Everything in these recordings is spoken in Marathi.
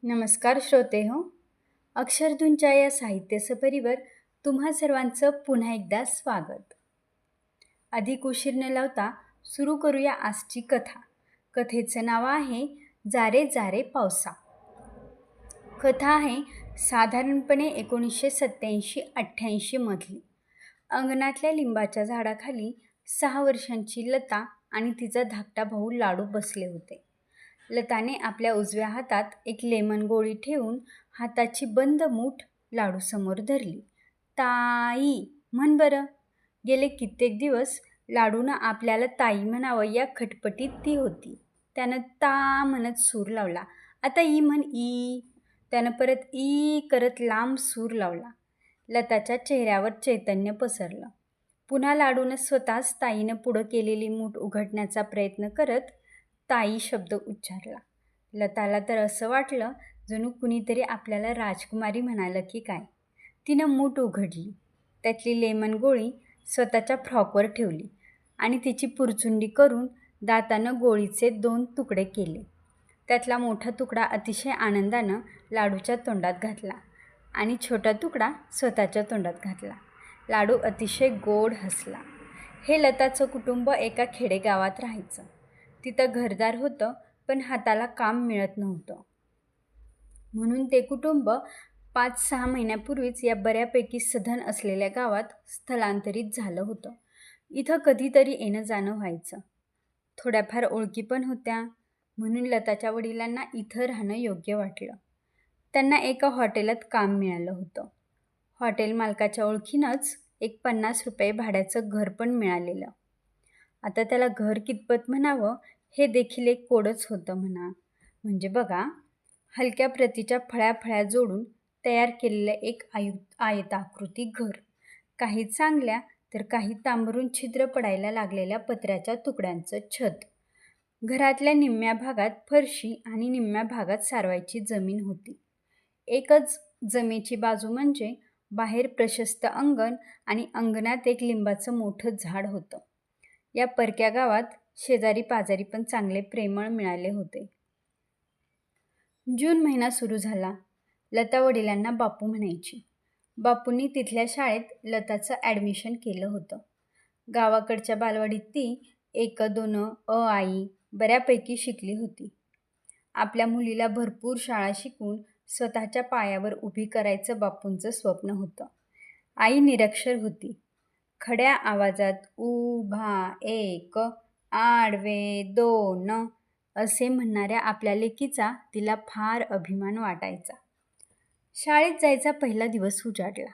नमस्कार श्रोते हो. अक्षरधूंच्या या साहित्य सफरीवर तुम्हा सर्वांचं पुन्हा एकदा स्वागत. अधिक उशीर न लावता सुरू करूया आजची कथा. कथेचं नाव आहे जारे जारे पावसा. कथा आहे साधारणपणे 1987-88 मधली. अंगणातल्या लिंबाच्या झाडाखाली 6 वर्षांची लता आणि तिचा धाकटा भाऊ लाडू बसले होते. लताने आपल्या उजव्या हातात एक लेमन गोळी ठेवून हाताची बंद मूठ लाडूसमोर धरली. ताई म्हण बरं. गेले कित्येक दिवस लाडूनं आपल्याला ताई म्हणावं या खटपटीत ती होती. त्यानं ता म्हणत सूर लावला. आता ई म्हण ई. त्यानं परत ई करत लांब सूर लावला. लताच्या चेहऱ्यावर चैतन्य पसरलं. पुन्हा लाडूनं स्वतःच ताईनं पुढं केलेली मूठ उघडण्याचा प्रयत्न करत ताई शब्द उच्चारला. लताला तर असं वाटलं जणू कुणीतरी आपल्याला राजकुमारी म्हणालं की काय. तिनं मूठ उघडली, त्यातली लेमन गोळी स्वतःच्या फ्रॉकवर ठेवली आणि तिची पुरचुंडी करून दातानं गोळीचे 2 तुकडे केले. त्यातला मोठा तुकडा अतिशय आनंदानं लाडूच्या तोंडात घातला आणि छोटा तुकडा स्वतःच्या तोंडात घातला. लाडू अतिशय गोड हसला. हे लताचं कुटुंब एका खेडेगावात राहायचं. तिथं घरदार होतं, पण हाताला काम मिळत नव्हतं. म्हणून ते कुटुंब 5-6 महिन्यापूर्वीच या बऱ्यापैकी सधन असलेल्या गावात स्थलांतरित झालं होतं. इथं कधीतरी येणं जाणं व्हायचं. थोड्याफार ओळखी पण होत्या, म्हणून लताच्या वडिलांना इथं राहणं योग्य वाटलं. त्यांना एका हॉटेलात काम मिळालं होतं. हॉटेल मालकाच्या ओळखीनंच एक ₹50 भाड्याचं घर पण मिळालेलं. आता त्याला घर कितपत म्हणावं हे देखील एक कोडच होतं म्हणा. म्हणजे बघा, हलक्या प्रतीच्या फळ्या जोडून तयार केलेलं एक आयताकृती घर. काही चांगल्या तर काही तांबरून छिद्र पडायला लागलेल्या पत्र्याच्या तुकड्यांचं छत. घरातल्या निम्म्या भागात फरशी आणि निम्म्या भागात सारवायची जमीन होती. एकच जमेची बाजू म्हणजे बाहेर प्रशस्त अंगण आणि अंगणात एक लिंबाचं मोठं झाड होतं. या परक्या गावात शेजारी पाजारी पण चांगले प्रेमळ मिळाले होते. जून महिना सुरू झाला. लता वडिलांना बापू म्हणायची. बापूंनी तिथल्या शाळेत लताचं ॲडमिशन केलं होतं. गावाकडच्या बालवाडीत ती 1-2 आई बऱ्यापैकी शिकली होती. आपल्या मुलीला भरपूर शाळा शिकवून स्वतःच्या पायावर उभी करायचं बापूंचं स्वप्न होतं. आई निरक्षर होती. खड्या आवाजात उभा 1, आडवे 2 असे म्हणणाऱ्या आपल्या लेकीचा तिला फार अभिमान वाटायचा. शाळेत जायचा पहिला दिवस उजाडला.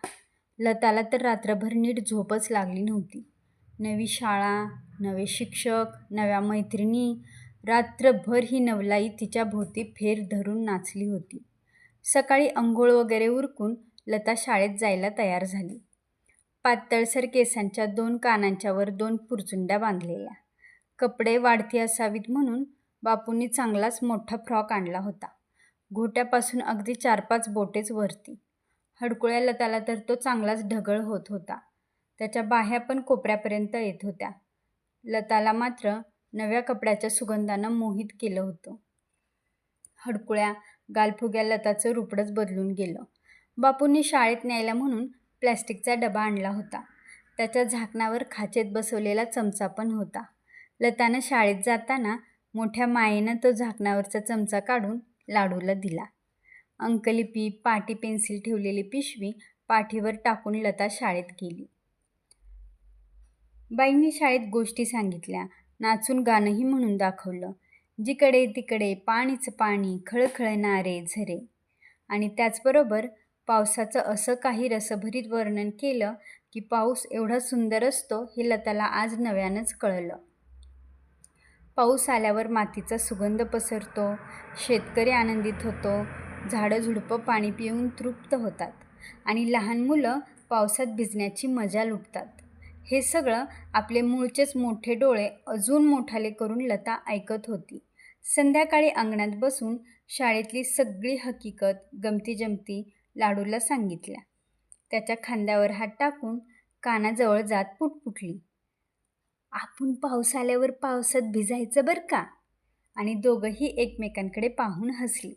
लताला तर रात्रभर नीट झोपच लागली नव्हती. नवी शाळा, नवे शिक्षक, नव्या मैत्रिणी. रात्रभर ही नवलाई तिच्या भोवती फेर धरून नाचली होती. सकाळी अंघोळ वगैरे उरकून लता शाळेत जायला तयार झाली. पातळसर केसांच्या 2 कानांच्या वर 2 पुरचुंड्या बांधलेल्या. कपडे वाढती असावीत म्हणून बापूंनी चांगलाच मोठा फ्रॉक आणला होता. घोट्यापासून अगदी 4-5 बोटेच वरती. हडकुळ्या लताला तर तो चांगलाच ढगळ होत होता. त्याच्या बाह्या पण कोपऱ्यापर्यंत येत होत्या. लताला मात्र नव्या कपड्याच्या सुगंधानं मोहित केलं होतं. हडकुळ्या गालफुग्या लताचं रूपडंच बदलून गेलं. बापूंनी शाळेत न्यायला म्हणून प्लॅस्टिकचा डबा आणला होता. त्याच्या झाकणावर खाचेत बसवलेला चमचा पण होता. लतानं शाळेत जाताना मोठ्या मायेनं तो झाकणावरचा चमचा काढून लाडूला दिला. अंकलिपी, पाटी पेन्सिल ठेवलेली पिशवी पाठीवर टाकून लता शाळेत गेली. बाईंनी शाळेत गोष्टी सांगितल्या, नाचून गाणंही म्हणून दाखवलं. जिकडे तिकडे पाणीच पाणी, खळखळणारे झरे. आणि त्याचबरोबर पावसाचं असं काही रसभरीत वर्णन केलं की पाऊस एवढा सुंदर असतो हे लताला आज नव्यानंच कळलं. पाऊस आल्यावर मातीचा सुगंध पसरतो, शेतकरी आनंदित होतो, झाडं-झुडपं पाणी पिऊन तृप्त होतात आणि लहान मुलं पावसात भिजण्याची मजा लुटतात. हे सगळं आपले मूळचेच मोठे डोळे अजून मोठाले करून लता ऐकत होती. संध्याकाळी अंगणात बसून शाळेतली सगळी हकीकत, गमती-जमती लाडूला सांगितल्या. त्याच्या खांद्यावर हात टाकून कानाजवळ जात पुटपुटली. आपण पाऊस आल्यावर पावसात भिजायचं बरं का. आणि दोघंही एकमेकांकडे पाहून हसली.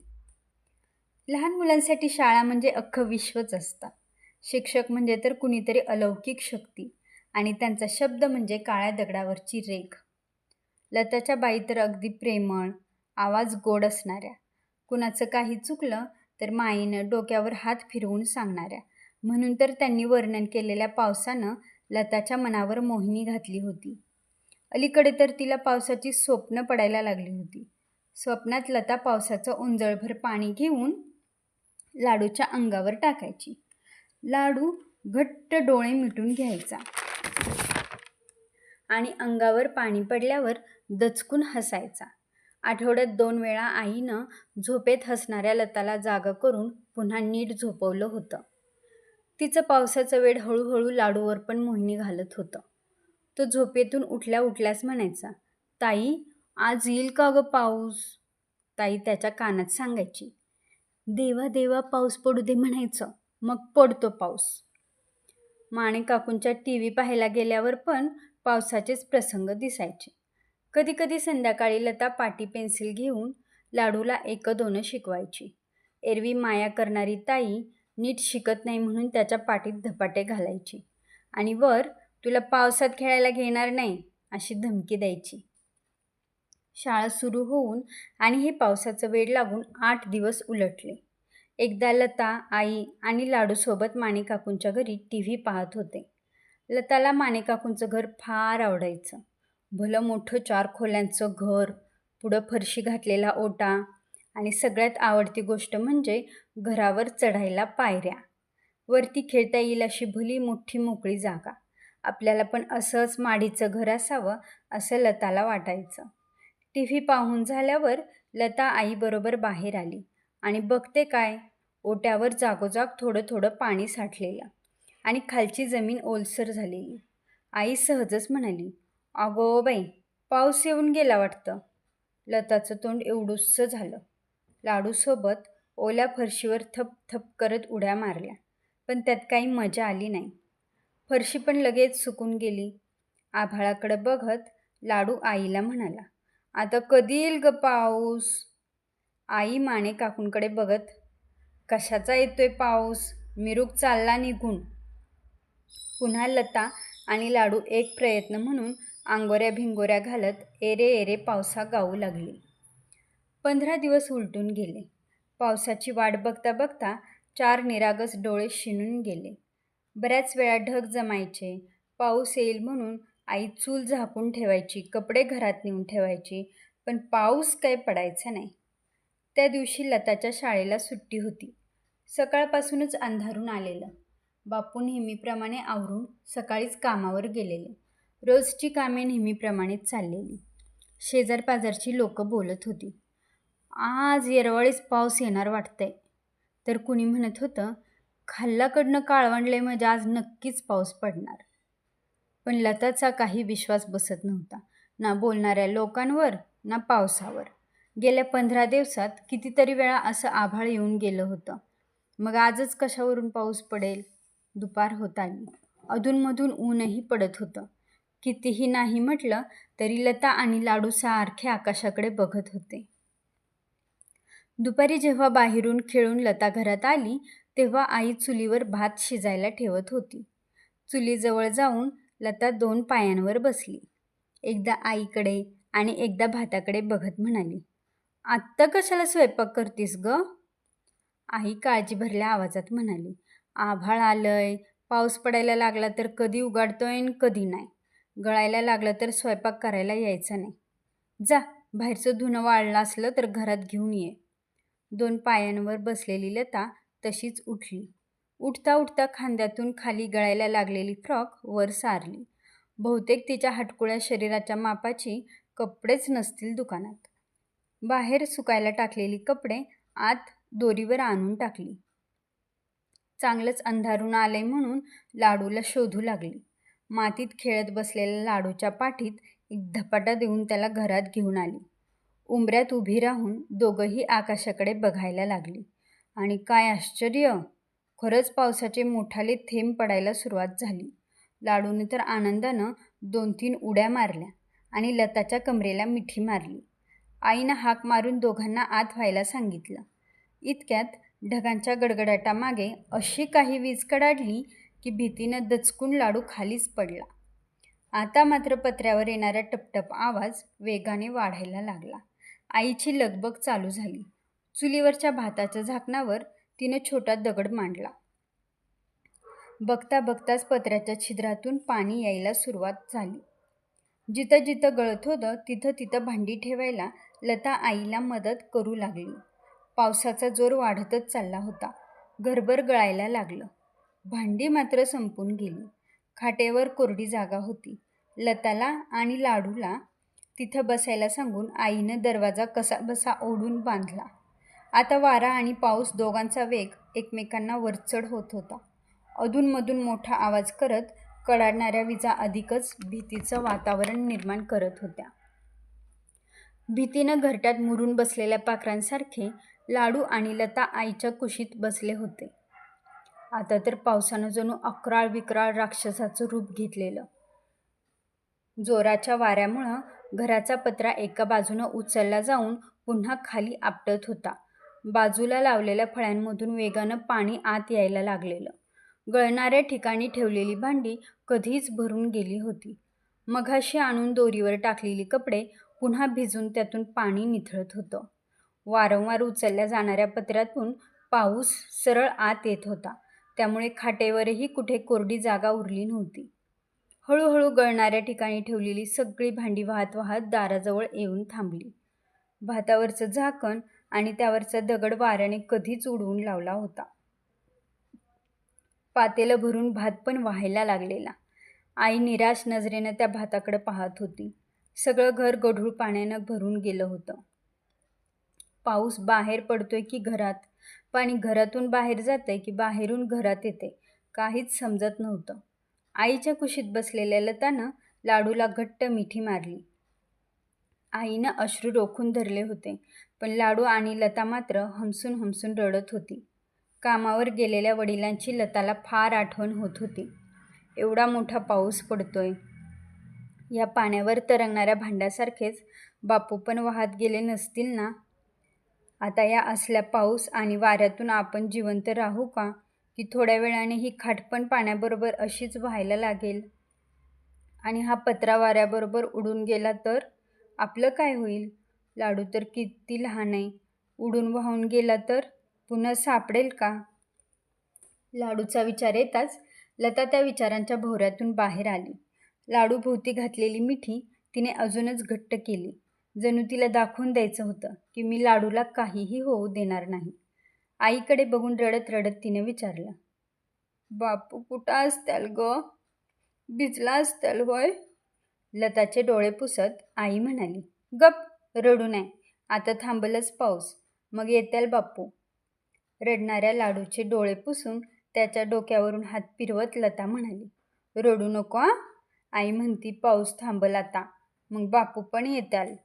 लहान मुलांसाठी शाळा म्हणजे अख्खं विश्वच असतं. शिक्षक म्हणजे तर कुणीतरी अलौकिक शक्ती आणि त्यांचा शब्द म्हणजे काळ्या दगडावरची रेघ. लताच्या बाई तर अगदी प्रेमळ, आवाज गोड असणाऱ्या, कुणाचं काही चुकलं तर माईनं डोक्यावर हात फिरवून सांगणाऱ्या. म्हणून तर त्यांनी वर्णन केलेल्या पावसानं लताच्या मनावर मोहिनी घातली होती. अलीकडे तर तिला पावसाची स्वप्न पडायला लागली होती. स्वप्नात लता पावसाचं ओंजळभर पाणी घेऊन लाडूच्या अंगावर टाकायची. लाडू घट्ट डोळे मिटून घ्यायचा आणि अंगावर पाणी पडल्यावर दचकून हसायचा. आठवड्यात 2 वेळा आईनं झोपेत हसणाऱ्या लताला जागं करून पुन्हा नीट झोपवलं होतं. तिचं पावसाचं वेड हळूहळू लाडूवर पण मोहिनी घालत होतं. तो झोपेतून उठल्या उठल्यास म्हणायचा, "ताई, आज येईल का गं पाऊस?" ताई त्याच्या कानात सांगायची, "देवा देवा पाऊस पडू दे" म्हणायचं. मग पडतो पाऊस. माणे काकूंच्या टीव्ही पाहायला गेल्यावर पण पावसाचेच प्रसंग दिसायचे. कधी कधी संध्याकाळी लता पाटी पेन्सिल घेऊन लाडूला 1-2 शिकवायची. एरवी माया करणारी ताई नीट शिकत नाही म्हणून त्याच्या पाटीत धपाटे घालायची आणि वर "तुला पावसात खेळायला घेणार नाही" अशी धमकी द्यायची. शाळा सुरू होऊन आणि हे पावसाचं वेड लागून 8 दिवस उलटले. एकदा लता, आई आणि लाडूसोबत माणिकाकूंच्या घरी टीव्ही पाहत होते. लताला माणिकाकूंचं घर फार आवडायचं. भलं मोठं 4 खोल्यांचं घर, पुढं फरशी घातलेला ओटा आणि सगळ्यात आवडती गोष्ट म्हणजे घरावर चढायला पायऱ्या. वरती खेळता येईल अशी भली मोठी मोकळी जागा. आपल्याला पण असंच माडीचं घर असावं असं लताला वाटायचं. टीव्ही पाहून झाल्यावर लता आईबरोबर बाहेर आली आणि बघते काय, ओट्यावर जागोजाग थोडं थोडं पाणी साठलेलं आणि खालची जमीन ओलसर झालेली. आई सहजच म्हणाली, "अगो बाई, पाऊस येऊन गेला वाटतं." लताचं तोंड एवढुसं झालं. लाडूसोबत ओल्या फरशीवर थप थप करत उड्या मारल्या, पण त्यात काही मजा आली नाही. फरशी पण लगेच सुकून गेली. आभाळाकडे बघत लाडू आईला म्हणाला, "आता कधी येईल ग पाऊस?" आई माणे काकूंकडे बघत, "कशाचा येतोय पाऊस? मिरूक चालला निघून." पुन्हा लता आणि लाडू एक प्रयत्न म्हणून आंगोऱ्या भिंगोऱ्या घालत एरे एरे पावसा गाऊ लागली. 15 दिवस उलटून गेले. पावसाची वाट बघता बघता 4 निरागस डोळे शिणून गेले. बऱ्याच वेळा ढग जमायचे. पाऊस येईल म्हणून आई चूल झाकून ठेवायची, कपडे घरात नेऊन ठेवायची, पण पाऊस काही पडायचा नाही. त्या दिवशी लताच्या शाळेला सुट्टी होती. सकाळपासूनच अंधारून आलेलं. बापू नेहमीप्रमाणे आवरून सकाळीच कामावर गेलेले. रोजची कामे नेहमीप्रमाणेच चाललेली. शेजारपाजारची लोकं बोलत होती, "आज येरवाळीच पाऊस येणार वाटतंय." तर कुणी म्हणत होतं, "खाल्लाकडनं काळवंडले म्हणजे आज नक्कीच पाऊस पडणार." पण लताचा काही विश्वास बसत नव्हता, ना बोलणाऱ्या लोकांवर ना पावसावर. गेल्या 15 दिवसात कितीतरी वेळा असं आभाळ येऊन गेलं होतं. मग आजच कशावरून पाऊस पडेल? दुपार होत आली. अधूनमधून ऊनही पडत होतं. कितीही नाही म्हटलं तरी लता आणि लाडू सारखे आकाशाकडे बघत होते. दुपारी जेव्हा बाहेरून खेळून लता घरात आली तेव्हा आई चुलीवर भात शिजायला ठेवत होती. चुलीजवळ जाऊन लता 2 पायांवर बसली. एकदा आईकडे आणि एकदा भाताकडे बघत म्हणाली, "आत्ता कशाला स्वयंपाक करतीस ग?" आई काळजी भरल्या आवाजात म्हणाली, "आभाळ आलंय, पाऊस पडायला लागला तर कधी उघडतोय आणि कधी नाही. गळायला लागलं तर स्वयंपाक करायला यायचा नाही. जा, बाहेरचं धुणं वाळलं असलं तर घरात घेऊन ये." 2 पायांवर बसलेली लता तशीच उठली. उठता उठता खांद्यातून खाली गळायला लागलेली फ्रॉक वर सारली. बहुतेक तिच्या हटकुळ्या शरीराच्या मापाची कपडेच नसतील दुकानात. बाहेर सुकायला टाकलेली कपडे आत दोरीवर आणून टाकली. चांगलंच अंधारून आलंय म्हणून लाडूला शोधू लागली. मातीत खेळत बसलेल्या लाडूच्या पाठीत एक धपाटा देऊन त्याला घरात घेऊन आली. उंबऱ्यात उभी राहून दोघंही आकाशाकडे बघायला लागली. आणि काय आश्चर्य! खरंच पावसाचे मोठाले थेंब पडायला सुरुवात झाली. लाडूने तर आनंदानं 2-3 उड्या मारल्या आणि लताच्या कमरेला मिठी मारली. आईनं हाक मारून दोघांना आत व्हायला सांगितलं. इतक्यात ढगांच्या गडगडाटामागे अशी काही वीज कडाडली की भीतीनं दचकून लाडू खालीच पडला. आता मात्र पत्र्यावर येणारा टपटप आवाज वेगाने वाढायला लागला. आईची लगबग चालू झाली. चुलीवरच्या भाताच्या झाकणावर तिनं छोटा दगड मांडला. बघता बघताच पत्र्याच्या छिद्रातून पाणी यायला सुरुवात झाली. जिथं जिथं गळत होतं तिथं तिथं भांडी ठेवायला लता आईला मदत करू लागली. पावसाचा जोर वाढतच चालला होता. घरभर गळायला लागलं. भांडी मात्र संपून गेली. खाटेवर कोरडी जागा होती. लताला आणि लाडूला तिथं बसायला सांगून आईनं दरवाजा कसाबसा ओढून बांधला. आता वारा आणि पाऊस दोघांचा वेग एकमेकांना वरचढ होत होता. अधूनमधून मोठा आवाज करत कडाडणाऱ्या विजा अधिकच भीतीचं वातावरण निर्माण करत होत्या. भीतीनं घरट्यात मुरून बसलेल्या पाखरांसारखे लाडू आणि लता आईच्या कुशीत बसले होते. आता तर पावसानं जणू अक्राळ विक्राळ राक्षसाचं रूप घेतलेलं. जोराच्या वाऱ्यामुळं घराचा पत्रा एका बाजूनं उचलला जाऊन पुन्हा खाली आपटत होता. बाजूला लावलेल्या फळ्यांमधून वेगानं पाणी आत यायला लागलेलं. गळणाऱ्या ठिकाणी ठेवलेली भांडी कधीच भरून गेली होती. मघाशी आणून दोरीवर टाकलेली कपडे पुन्हा भिजून त्यातून पाणी निथळत होतं. वारंवार उचलल्या जाणाऱ्या पत्र्यातून पाऊस सरळ आत येत होता. त्यामुळे खाटेवरही कुठे कोरडी जागा उरली नव्हती. हळूहळू गळणाऱ्या ठिकाणी ठेवलेली सगळी भांडी वाहत वाहत दाराजवळ येऊन थांबली. भातावरचं झाकण आणि त्यावरचा दगड वाऱ्याने कधीच उडवून लावला होता. पातेलं भरून भात पण व्हायला लागलेला. आई निराश नजरेनं त्या भाताकडे पाहत होती. सगळं घर गढूळ पाण्यानं भरून गेलं होतं. पाऊस बाहेर पडतोय की घरात, पाणी घरातून बाहेर जातंय की बाहेरून घरात येते, काहीच समजत नव्हतं. आईच्या कुशीत बसलेल्या लतानं लाडूला घट्ट मिठी मारली. आईनं अश्रू रोखून धरले होते, पण लाडू आणि लता मात्र हमसून हमसून रडत होती. कामावर गेलेल्या वडिलांची लताला फार आठवण होत होती. एवढा मोठा पाऊस पडतोय. या पाण्यावर तरंगणाऱ्या भांड्यासारखेच बापू पण वाहत गेले नसतील ना. आता या असल्या पाऊस आणि वाऱ्यातून आपण जिवंत राहू का, की थोड्या वेळाने ही खाट पण पाण्याबरोबर अशीच व्हायला लागेल. आणि हा पत्रा वाऱ्याबरोबर उडून गेला तर आपलं काय होईल. लाडू तर किती लहान आहे. उडून वाहून गेला तर पुन्हा सापडेल का. लाडूचा विचार येताच लता त्या विचारांच्या भोवऱ्यातून बाहेर आली. लाडू भोवती घातलेली मिठी तिने अजूनच घट्ट केली. जणू तिला दाखवून द्यायचं होतं की मी लाडूला काहीही होऊ देणार नाही. आईकडे बघून रडत रडत तिने विचारलं, बापू कुठं असत्याल ग. भिजला असत्याल होय. लताचे डोळे पुसत आई म्हणाली, गप, रडू नये. आता थांबलच पाऊस, मग येत्याल बापू. रडणाऱ्या लाडूचे डोळे पुसून त्याच्या डोक्यावरून हात फिरवत लता म्हणाली, रडू नको आ. आई म्हणती पाऊस थांबल आता, मग बापू पण येत्याल.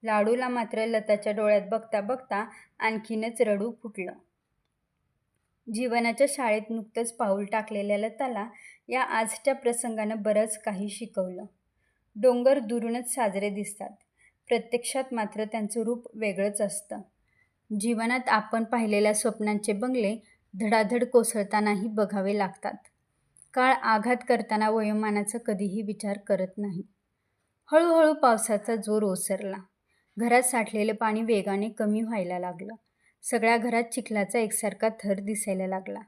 लाडूला मात्र लताच्या डोळ्यात बघता बघता आणखीनच रडू फुटलं. जीवनाच्या शाळेत नुकतंच पाऊल टाकलेल्या लताला या आजच्या प्रसंगानं बरंच काही शिकवलं. डोंगर दुरूनच साजरे दिसतात, प्रत्यक्षात मात्र त्यांचं रूप वेगळंच असतं. जीवनात आपण पाहिलेल्या स्वप्नांचे बंगले धडाधड कोसळतानाही बघावे लागतात. काळ आघात करताना वयोमानाचा कधीही विचार करत नाही. हळूहळू पावसाचा जोर ओसरला. घरात साठलेलं पाणी वेगाने कमी व्हायला लागलं. सगळ्या घरात चिखलाचा एकसारखा थर दिसायला लागला.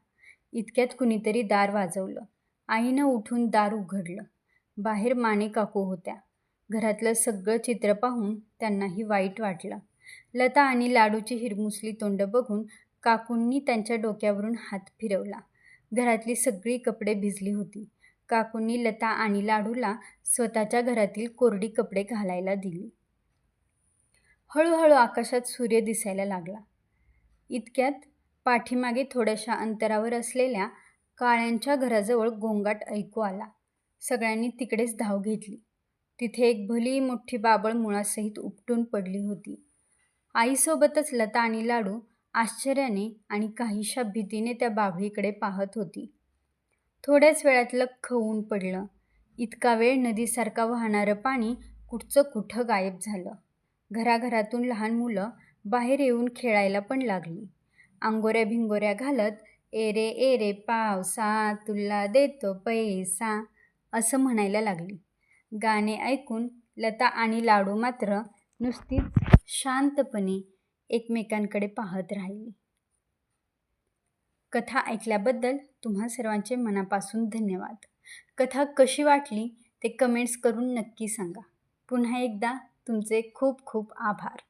इतक्यात कुणीतरी दार वाजवलं. आईनं उठून दार उघडलं. बाहेर माने काकू होत्या. घरातलं सगळं चित्र पाहून त्यांनाही वाईट वाटलं. लता आणि लाडूची हिरमुसली तोंड बघून काकूंनी त्यांच्या डोक्यावरून हात फिरवला. घरातली सगळी कपडे भिजली होती. काकूंनी लता आणि लाडूला स्वतःच्या घरातील कोरडी कपडे घालायला दिली. हळूहळू आकाशात सूर्य दिसायला लागला. इतक्यात पाठीमागे थोड्याशा अंतरावर असलेल्या काळ्यांच्या घराजवळ गोंगाट ऐकू आला. सगळ्यांनी तिकडेच धाव घेतली. तिथे एक भली मोठी बाबळ मुळासहित उपटून पडली होती. आईसोबतच लता आणि लाडू आश्चर्याने आणि काहीशा भीतीने त्या बाभळीकडे पाहत होती. थोड्याच वेळात लख्ख ऊन पडलं. इतका वेळ नदीसारखा वाहणारं पाणी कुठचं कुठं गायब झालं. घराघरातून लहान मुलं बाहेर येऊन खेळायला पण लागली. अंगोऱ्या भिंगोऱ्या घालत ए रे पावसा तुला देतो पैसा असं म्हणायला लागली. गाणे ऐकून लता आणि लाडू मात्र नुसतीच शांतपणे एकमेकांकडे पाहत राहिली. कथा ऐकल्याबद्दल तुम्हा सर्वांचे मनापासून धन्यवाद. कथा कशी वाटली ते कमेंट्स करून नक्की सांगा. पुन्हा एकदा तुमचे खूप खूप आभार.